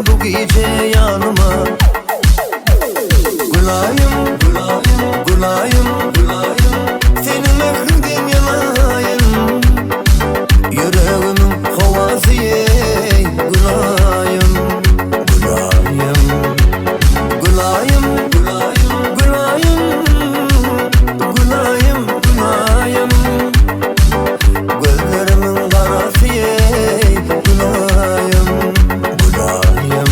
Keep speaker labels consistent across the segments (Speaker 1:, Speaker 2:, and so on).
Speaker 1: bu gece yanıma. Gülayım, gülayım, gülayım, gülayım, senin mehrinden yanayım. Yüreğimin havası ey gülayım, gülayım, gülayım, gülayım, gülayım, gülayım, gülayım. Gözlerimin karası ey gülayım, gülayım.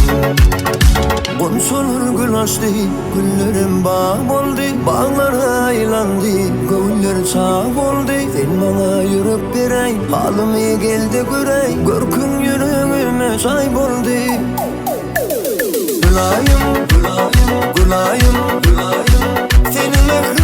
Speaker 1: Konsolur gül açtı, güllerim bağ oldu. Bağlar aylandı, gönüller sağ oldu. Sen bana yürüp birey, halımı geldi görey. Görkün yüreğime sahip oldu. Gülayım, gülayım, gülayım, gülayım, senin mehrin